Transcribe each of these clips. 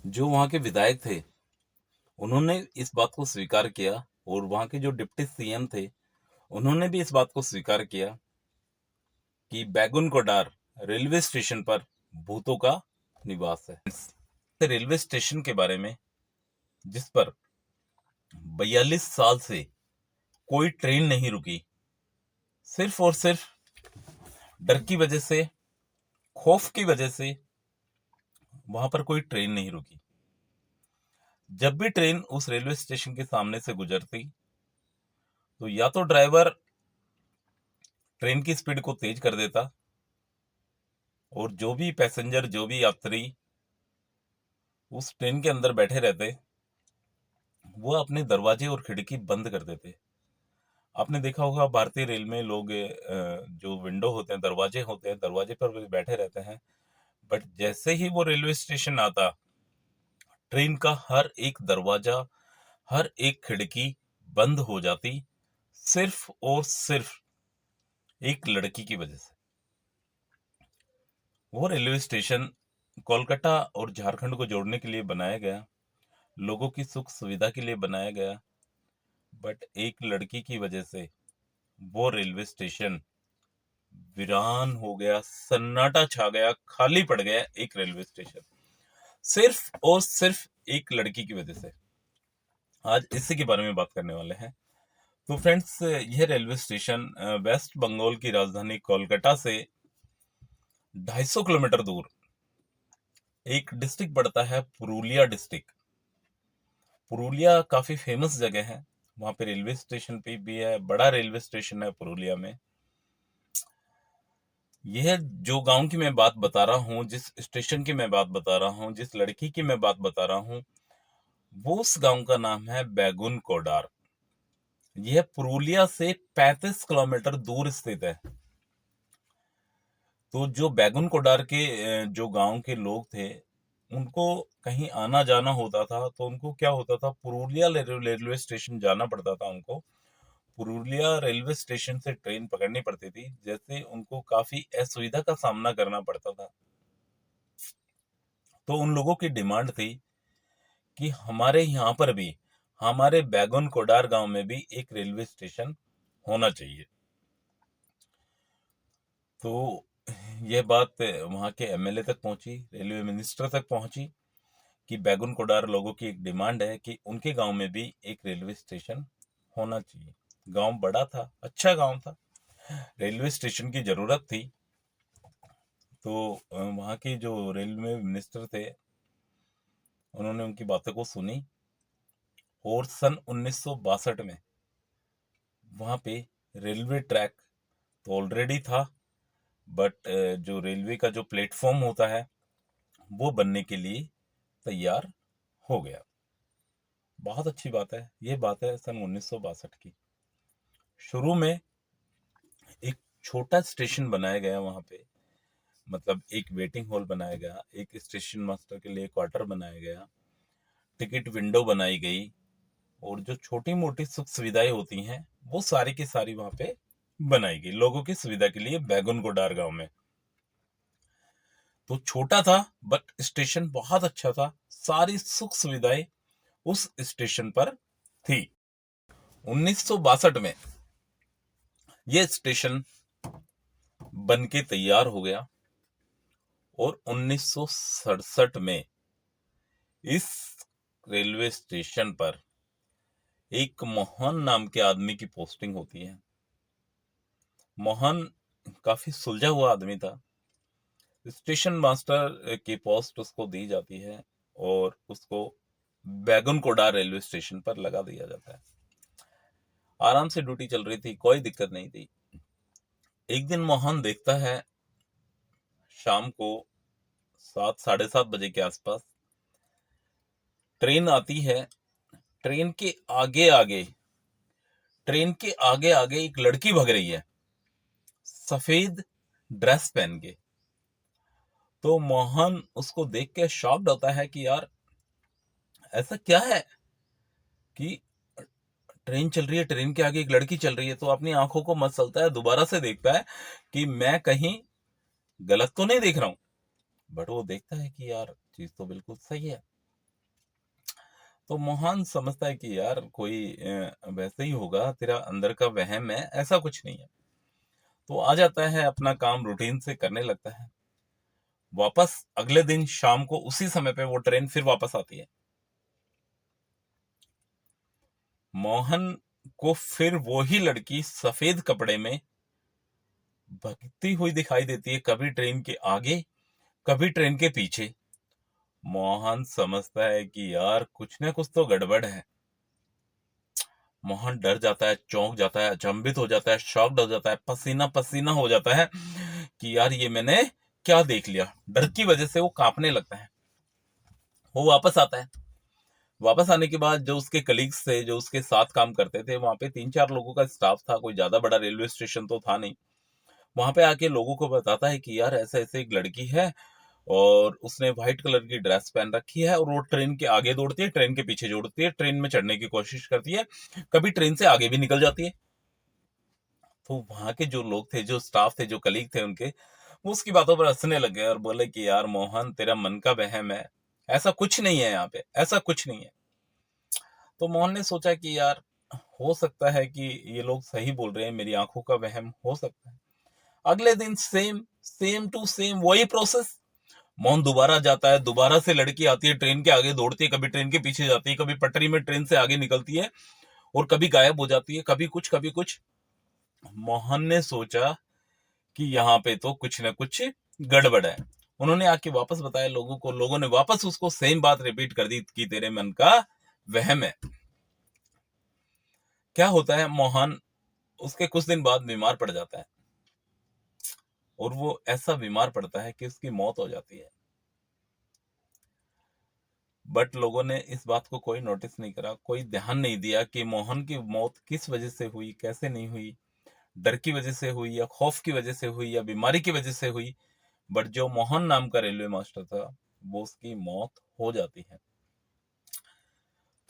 जो वहाँ के विधायक थे उन्होंने इस बात को स्वीकार किया, और वहाँ के जो डिप्टी सीएम थे उन्होंने भी इस बात को स्वीकार किया कि बैगुन कोडार रेलवे स्टेशन पर भूतों का निवास है। रेलवे स्टेशन के बारे में, जिस पर 42 साल से कोई ट्रेन नहीं रुकी, सिर्फ और सिर्फ डर की वजह से, खौफ की वजह से वहां पर कोई ट्रेन नहीं रुकी। जब भी ट्रेन उस रेलवे स्टेशन के सामने से गुजरती तो या तो ड्राइवर ट्रेन की स्पीड को तेज कर देता, और जो भी पैसेंजर, जो भी यात्री उस ट्रेन के अंदर बैठे रहते, वो अपने दरवाजे और खिड़की बंद कर देते। आपने देखा होगा भारतीय रेल में लोग जो विंडो होते हैं, दरवाजे होते हैं, दरवाजे पर भी बैठे रहते हैं, बट जैसे ही वो रेलवे स्टेशन आता, ट्रेन का हर एक दरवाजा, हर एक खिड़की बंद हो जाती, सिर्फ और सिर्फ एक लड़की की वजह से। वो रेलवे स्टेशन कोलकाता और झारखंड को जोड़ने के लिए बनाया गया, लोगों की सुख सुविधा के लिए बनाया गया, बट एक लड़की की वजह से वो रेलवे स्टेशन वीरान हो गया, सन्नाटा छा गया, खाली पड़ गया एक रेलवे स्टेशन, सिर्फ और सिर्फ एक लड़की की वजह से। आज इसी के बारे में बात करने वाले हैं। तो फ्रेंड्स, यह रेलवे स्टेशन वेस्ट बंगाल की राजधानी कोलकाता से 250 किलोमीटर दूर एक डिस्ट्रिक्ट पड़ता है, पुरुलिया डिस्ट्रिक्ट। पुरुलिया काफी फेमस जगह है, वहां पे रेलवे स्टेशन पे भी है, बड़ा रेलवे स्टेशन है पुरुलिया में। यह जो गांव की मैं बात बता रहा हूँ, जिस स्टेशन की मैं बात बता रहा हूँ, जिस लड़की की मैं बात बता रहा हूँ, वो उस गांव का नाम है बैगुन कोडार। यह पुरुलिया से 35 किलोमीटर दूर स्थित है। तो जो बैगुन कोडार के जो गांव के लोग थे, उनको कहीं आना जाना होता था तो उनको क्या होता था, पुरुलिया रेलवे स्टेशन जाना पड़ता था उनको। पुरुलिया रेलवे स्टेशन से ट्रेन पकड़नी पड़ती थी, जैसे उनको काफी असुविधा का सामना करना पड़ता था। तो उन लोगों की डिमांड थी कि हमारे यहाँ पर भी, हमारे बैगुन कोडार गांव में भी एक रेलवे स्टेशन होना चाहिए। तो यह बात वहां के एमएलए तक पहुंची, रेलवे मिनिस्टर तक पहुंची, कि बैगुन कोडार लोगों की एक डिमांड है कि उनके गांव में भी एक रेलवे स्टेशन होना चाहिए। गांव बड़ा था, अच्छा गांव था, रेलवे स्टेशन की जरूरत थी। तो वहां के जो रेलवे मिनिस्टर थे, उन्होंने उनकी बातों को सुनी, और सन 1962 में वहां पे रेलवे ट्रैक तो ऑलरेडी था, बट जो रेलवे का जो प्लेटफॉर्म होता है वो बनने के लिए तैयार हो गया। बहुत अच्छी बात है, ये बात है सन 1962 की। शुरू में एक छोटा स्टेशन बनाया गया वहां पे, मतलब एक वेटिंग हॉल बनाया गया, एक स्टेशन मास्टर के लिए क्वार्टर बनाया गया, टिकट विंडो बनाई गई, और जो छोटी मोटी सुख सुविधाएं होती हैं वो सारी की सारी वहां पे बनाई गई लोगों की सुविधा के लिए बैगुन कोडार गांव में। तो छोटा था, बट स्टेशन बहुत अच्छा था, सारी सुख सुविधाएं उस स्टेशन पर थी। 1962 में यह स्टेशन बन के तैयार हो गया, और 1967 में इस रेलवे स्टेशन पर एक मोहन नाम के आदमी की पोस्टिंग होती है। मोहन काफी सुलझा हुआ आदमी था। स्टेशन मास्टर की पोस्ट उसको दी जाती है, और उसको बैगुन कोडा रेलवे स्टेशन पर लगा दिया जाता है। आराम से ड्यूटी चल रही थी, कोई दिक्कत नहीं थी। एक दिन मोहन देखता है, शाम को 7, 7:30 बजे के आसपास ट्रेन आती है। ट्रेन के आगे आगे ट्रेन के आगे आगे एक लड़की भाग रही है, सफेद ड्रेस पहन के। तो मोहन उसको देख के शॉक्ड होता है कि यार ऐसा क्या है कि ट्रेन चल रही है, ट्रेन के आगे एक लड़की चल रही है। तो अपनी आंखों को मसलता है, दोबारा से देखता है कि मैं कहीं गलत तो नहीं देख रहा हूं। बट वो देखता है कि यार चीज तो बिल्कुल सही है। तो मोहन समझता है कि यार कोई वैसे ही होगा, तेरा अंदर का वहम है, ऐसा कुछ नहीं है। तो आ जाता है, अपना काम रूटीन से करने लगता है। वापस अगले दिन शाम को उसी समय पे वो ट्रेन फिर वापस आती है। मोहन को फिर वही लड़की सफेद कपड़े में भगती हुई दिखाई देती है, कभी ट्रेन के आगे, कभी ट्रेन के पीछे। मोहन समझता है कि यार कुछ ना कुछ तो गड़बड़ है। मोहन डर जाता है, चौंक जाता है, अचंभित हो जाता है, शॉक्ड हो जाता है, पसीना पसीना हो जाता है कि यार ये मैंने क्या देख लिया। डर की वजह से वो कांपने लगता है। वो वापस आता है। वापस आने के बाद जो उसके कलीग्स थे, जो उसके साथ काम करते थे, वहां पे 3-4 लोगों का स्टाफ था, कोई ज्यादा बड़ा रेलवे स्टेशन तो था नहीं। वहां पे आके लोगों को बताता है कि यार ऐसे ऐसे एक लड़की है, और उसने व्हाइट कलर की ड्रेस पहन रखी है, और वो ट्रेन के आगे दौड़ती है, ट्रेन के पीछे दौड़ती है, ट्रेन में चढ़ने की कोशिश करती है, कभी ट्रेन से आगे भी निकल जाती है। तो वहां के जो लोग थे, जो स्टाफ थे, जो कलीग थे उनके, वो उसकी बातों पर हंसने लगे और बोले कि यार मोहन, तेरा मन का वहम है, ऐसा कुछ नहीं है यहाँ पे, ऐसा कुछ नहीं है। तो मोहन ने सोचा कि यार हो सकता है कि ये लोग सही बोल रहे हैं, मेरी आंखों का वहम हो सकता है। अगले दिन सेम सेम टू सेम वही प्रोसेस। मोहन दोबारा जाता है, दोबारा से लड़की आती है, ट्रेन के आगे दौड़ती है, कभी ट्रेन के पीछे जाती है, कभी पटरी में ट्रेन से आगे निकलती है, और कभी गायब हो जाती है, कभी कुछ कभी कुछ। मोहन ने सोचा कि यहाँ पे तो कुछ ना कुछ गड़बड़ है। उन्होंने आके वापस बताया लोगों को, लोगों ने वापस उसको सेम बात रिपीट कर दी कि तेरे मन का वहम है। क्या होता है, मोहन उसके कुछ दिन बाद बीमार पड़ जाता है, और वो ऐसा बीमार पड़ता है कि उसकी मौत हो जाती है। बट लोगों ने इस बात को कोई नोटिस नहीं करा, कोई ध्यान नहीं दिया कि मोहन की मौत किस वजह से हुई, कैसे नहीं हुई, डर की वजह से हुई या खौफ की वजह से हुई या बीमारी की वजह से हुई। बट जो मोहन नाम का रेलवे मास्टर था, वो उसकी मौत हो जाती है।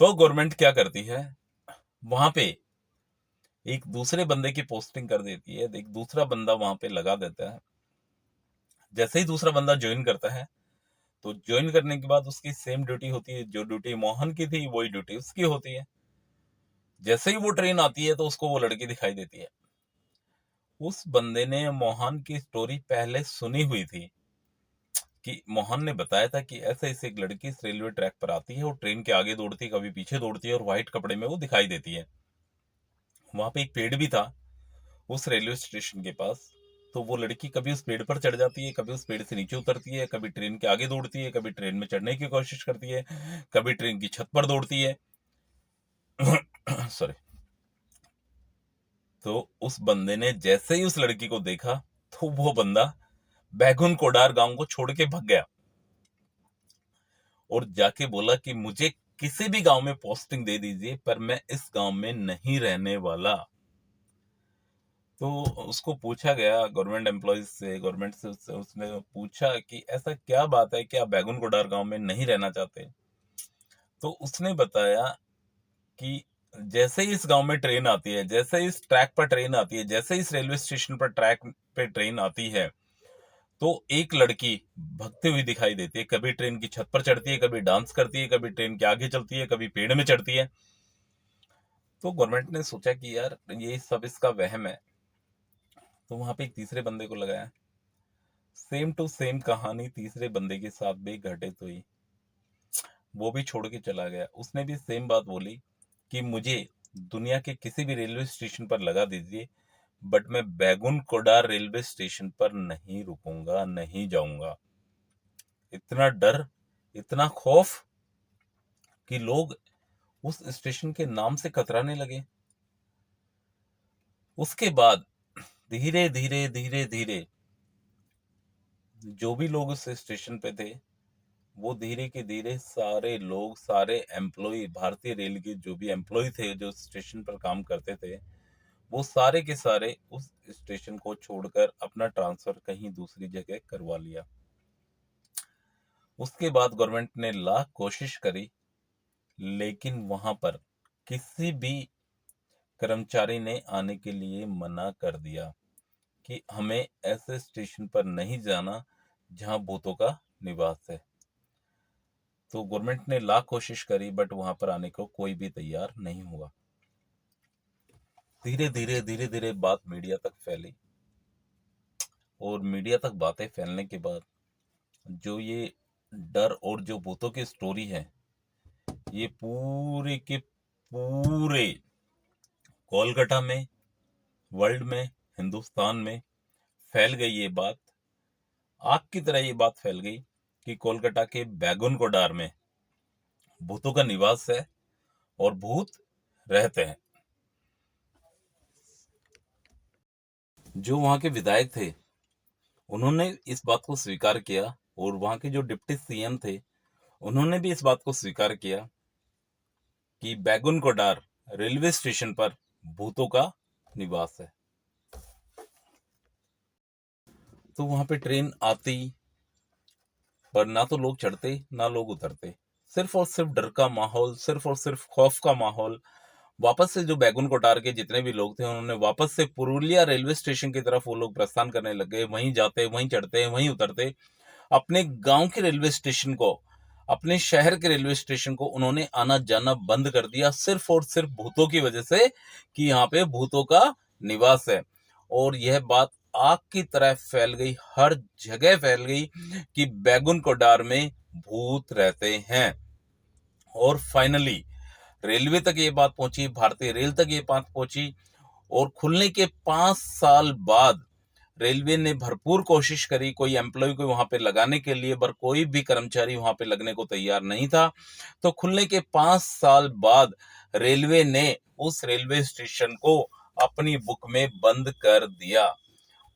तो गवर्नमेंट क्या करती है, वहां पे एक दूसरे बंदे की पोस्टिंग कर देती है, एक दूसरा बंदा वहां पे लगा देता है। जैसे ही दूसरा बंदा ज्वाइन करता है, तो ज्वाइन करने के बाद उसकी सेम ड्यूटी होती है, जो ड्यूटी मोहन की थी वही ड्यूटी उसकी होती है। जैसे ही वो ट्रेन आती है तो उसको वो लड़की दिखाई देती है। उस बंदे ने मोहन की स्टोरी पहले सुनी हुई थी, कि मोहन ने बताया था कि ऐसे ऐसे एक लड़की इस रेलवे ट्रैक पर आती है, वो ट्रेन के आगे दौड़ती है, कभी पीछे दौड़ती है, और व्हाइट कपड़े में वो दिखाई देती है। वहां पे एक पेड़ भी था उस रेलवे स्टेशन के पास। तो वो लड़की कभी उस पेड़ पर चढ़ जाती है, कभी उस पेड़ से नीचे उतरती है, कभी ट्रेन के आगे दौड़ती है, कभी ट्रेन में चढ़ने की कोशिश करती है, कभी ट्रेन की छत पर दौड़ती है। सॉरी। तो उस बंदे ने जैसे ही उस लड़की को देखा, तो वो बंदा बैगुन कोडार गांव को छोड़ के भाग गया, और जाके बोला कि मुझे किसी भी गांव में पोस्टिंग दे दीजिए, पर मैं इस गांव में नहीं रहने वाला। तो उसको पूछा गया गवर्नमेंट एम्प्लॉयज से, गवर्नमेंट से उसने पूछा कि ऐसा क्या बात है कि आप बैगुन कोडार गांव में नहीं रहना चाहते। तो उसने बताया कि जैसे ही इस गांव में ट्रेन आती है, जैसे ही इस ट्रैक पर ट्रेन आती है, जैसे ही इस रेलवे स्टेशन पर ट्रैक पे ट्रेन आती है, तो एक लड़की भगती हुई दिखाई देती है, कभी ट्रेन की छत पर चढ़ती है, कभी डांस करती है, कभी ट्रेन के आगे चलती है, कभी पेड़ में चढ़ती है। तो गवर्नमेंट ने सोचा कि यार ये सब इसका वहम है। तो वहां पे एक तीसरे बंदे को लगाया। सेम टू सेम कहानी तीसरे बंदे के साथ भी घटित हुई। वो भी छोड़ के चला गया। उसने भी सेम बात बोली कि मुझे दुनिया के किसी भी रेलवे स्टेशन पर लगा दीजिए, बट मैं बैगुन कोडार रेलवे स्टेशन पर नहीं रुकूंगा, नहीं जाऊंगा। इतना डर, इतना खौफ कि लोग उस स्टेशन के नाम से कतराने लगे। उसके बाद धीरे धीरे धीरे धीरे जो भी लोग उस स्टेशन पे थे, वो धीरे के धीरे सारे लोग, सारे एम्प्लॉय, भारतीय रेल के जो भी एम्प्लॉय थे, जो स्टेशन पर काम करते थे, वो सारे के सारे उस स्टेशन को छोड़कर अपना ट्रांसफर कहीं दूसरी जगह करवा लिया। उसके बाद गवर्नमेंट ने लाख कोशिश करी, लेकिन वहां पर किसी भी कर्मचारी ने आने के लिए मना कर दिया कि हमें ऐसे स्टेशन पर नहीं जाना जहां भूतों का निवास है। तो गवर्नमेंट ने लाख कोशिश करी, बट वहां पर आने को कोई भी तैयार नहीं हुआ। धीरे धीरे धीरे धीरे बात मीडिया तक फैली, और मीडिया तक बातें फैलने के बाद जो ये डर और जो भूतों की स्टोरी है, ये पूरे के पूरे कोलकाता में, वर्ल्ड में, हिंदुस्तान में फैल गई ये बात। आग की तरह ये बात फैल गई कि कोलकाता के बैगुन कोडार में भूतों का निवास है और भूत रहते हैं। जो वहां के विधायक थे, उन्होंने इस बात को स्वीकार किया, और वहां के जो डिप्टी सीएम थे, उन्होंने भी इस बात को स्वीकार किया कि बैगुन कोडार रेलवे स्टेशन पर भूतों का निवास है। तो वहां पे ट्रेन आती, पर ना तो लोग चढ़ते ना लोग उतरते, सिर्फ और सिर्फ डर का माहौल, सिर्फ और सिर्फ खौफ का माहौल। वापस से जो बैगुन कोटार के जितने भी लोग थे, उन्होंने वापस से पुरुलिया रेलवे स्टेशन की तरफ वो लोग प्रस्थान करने लग गए। वहीं जाते, वहीं चढ़ते, वहीं उतरते। अपने गांव के रेलवे स्टेशन को, अपने शहर के रेलवे स्टेशन को उन्होंने आना जाना बंद कर दिया, सिर्फ और सिर्फ भूतों की वजह से, कि यहाँ पे भूतों का निवास है। और यह बात आग की तरह फैल गई, हर जगह फैल गई कि बैगुन कोडार में भूत रहते हैं। और फाइनली रेलवे तक ये बात पहुंची, भारतीय रेल तक ये बात पहुंची, और खुलने के 5 साल बाद रेलवे ने भरपूर कोशिश करी कोई एम्प्लॉय को वहां पे लगाने के लिए, पर कोई भी कर्मचारी वहां पे लगने को तैयार नहीं था। तो खुलने के 5 साल बाद रेलवे ने उस रेलवे स्टेशन को अपनी बुक में बंद कर दिया।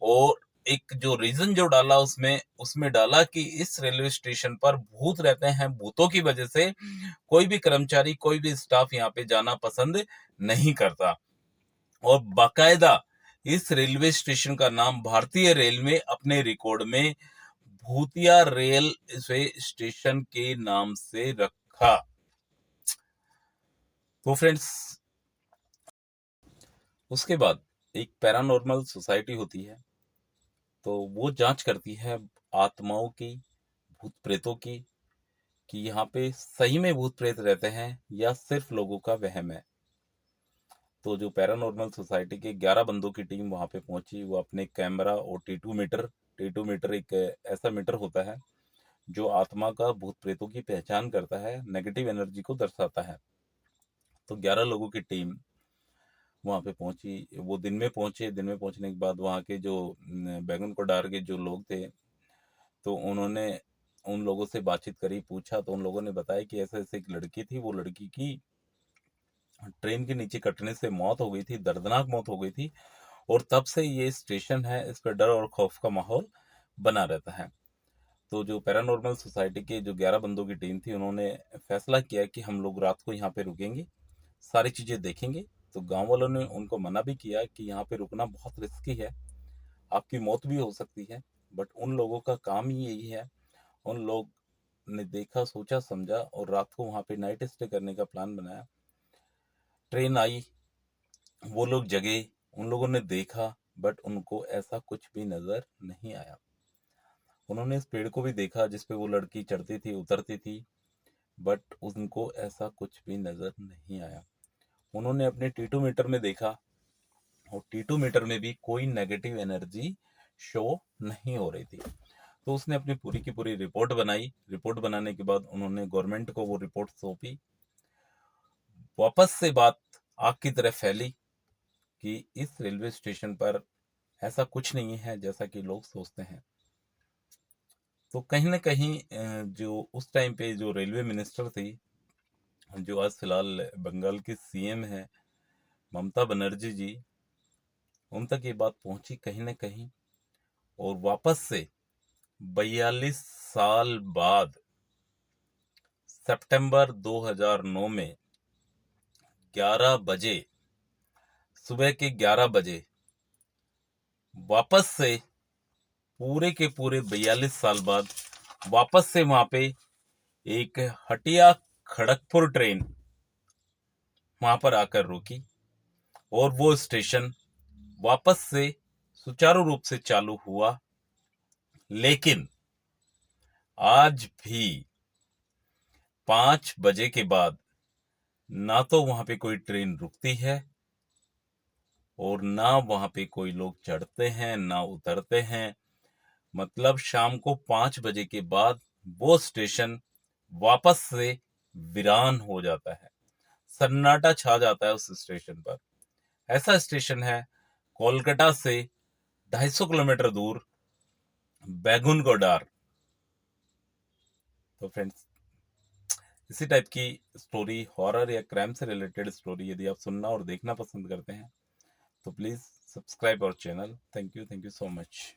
और एक जो रीजन जो डाला उसमें उसमें डाला कि इस रेलवे स्टेशन पर भूत रहते हैं, भूतों की वजह से कोई भी कर्मचारी, कोई भी स्टाफ यहाँ पे जाना पसंद नहीं करता। और बाकायदा इस रेलवे स्टेशन का नाम भारतीय रेल में अपने रिकॉर्ड में भूतिया रेलवे स्टेशन के नाम से रखा। तो फ्रेंड्स, उसके बाद एक पैरानॉर्मल सोसाइटी होती है, तो वो जांच करती है आत्माओं की, भूत प्रेतों की, कि यहाँ पे सही में भूत प्रेत रहते हैं या सिर्फ लोगों का वहम है। तो जो पैरानॉर्मल सोसाइटी के 11 बंदों की टीम वहां पे पहुंची, वो अपने कैमरा और टी टू मीटर एक ऐसा मीटर होता है जो आत्मा का, भूत प्रेतों की पहचान करता है, नेगेटिव एनर्जी को दर्शाता है। तो 11 लोगों की टीम वहां पे पहुंची। वो दिन में पहुंचे। दिन में पहुंचने के बाद वहां के जो बैगन कोडार के जो लोग थे, तो उन्होंने उन लोगों से बातचीत करी, पूछा, तो उन लोगों ने बताया कि ऐसे ऐसे एक लड़की थी, वो लड़की की ट्रेन के नीचे कटने से मौत हो गई थी, दर्दनाक मौत हो गई थी, और तब से ये स्टेशन है, इस पर डर और खौफ का माहौल बना रहता है। तो जो पैरानॉर्मल सोसाइटी के जो 11 बंदों की टीम थी, उन्होंने फैसला किया कि हम लोग रात को यहाँ पे रुकेंगे, सारी चीजें देखेंगे। तो गांव वालों ने उनको मना भी किया कि यहाँ पे रुकना बहुत रिस्की है, आपकी मौत भी हो सकती है, बट उन लोगों का काम ही यही है। उन लोग ने देखा, सोचा, समझा, और रात को वहां पे नाइट स्टे करने का प्लान बनाया। ट्रेन आई, वो लोग जगे, उन लोगों ने देखा, बट उनको ऐसा कुछ भी नजर नहीं आया। उन्होंने इस पेड़ को भी देखा जिस पे वो लड़की चढ़ती थी, उतरती थी, बट उनको ऐसा कुछ भी नजर नहीं आया। उन्होंने अपने टी मीटर में देखा, और टी मीटर में भी कोई नेगेटिव एनर्जी शो नहीं हो रही थी। तो उसने अपनी पूरी की पूरी रिपोर्ट बनाई। रिपोर्ट बनाने के बाद उन्होंने गवर्नमेंट को वो रिपोर्ट सौंपी। वापस से बात आग की तरह फैली कि इस रेलवे स्टेशन पर ऐसा कुछ नहीं है जैसा कि लोग सोचते हैं। तो कहीं ना कहीं जो उस टाइम पे जो रेलवे मिनिस्टर थी, जो आज फिलहाल बंगाल की सीएम है, ममता बनर्जी जी, उन तक ये बात पहुंची कहीं ना कहीं। और वापस से 42 साल बाद सितंबर 2009 में 11 बजे, सुबह के 11 बजे, वापस से पूरे के पूरे 42 साल बाद वापस से वहां पे एक हटिया खड़गपुर ट्रेन वहां पर आकर रुकी, और वो स्टेशन वापस से सुचारू रूप से चालू हुआ। लेकिन आज भी 5 बजे के बाद ना तो वहां पे कोई ट्रेन रुकती है और ना वहां पे कोई लोग चढ़ते हैं ना उतरते हैं। मतलब शाम को 5 बजे के बाद वो स्टेशन वापस से वीरान हो जाता है, सन्नाटा छा जाता है उस स्टेशन पर। ऐसा स्टेशन है कोलकाता से 250 किलोमीटर दूर, बैगुनगोडार। तो फ्रेंड्स, इसी टाइप की स्टोरी, हॉरर या क्राइम से रिलेटेड स्टोरी यदि आप सुनना और देखना पसंद करते हैं तो please subscribe our channel. Thank you so much.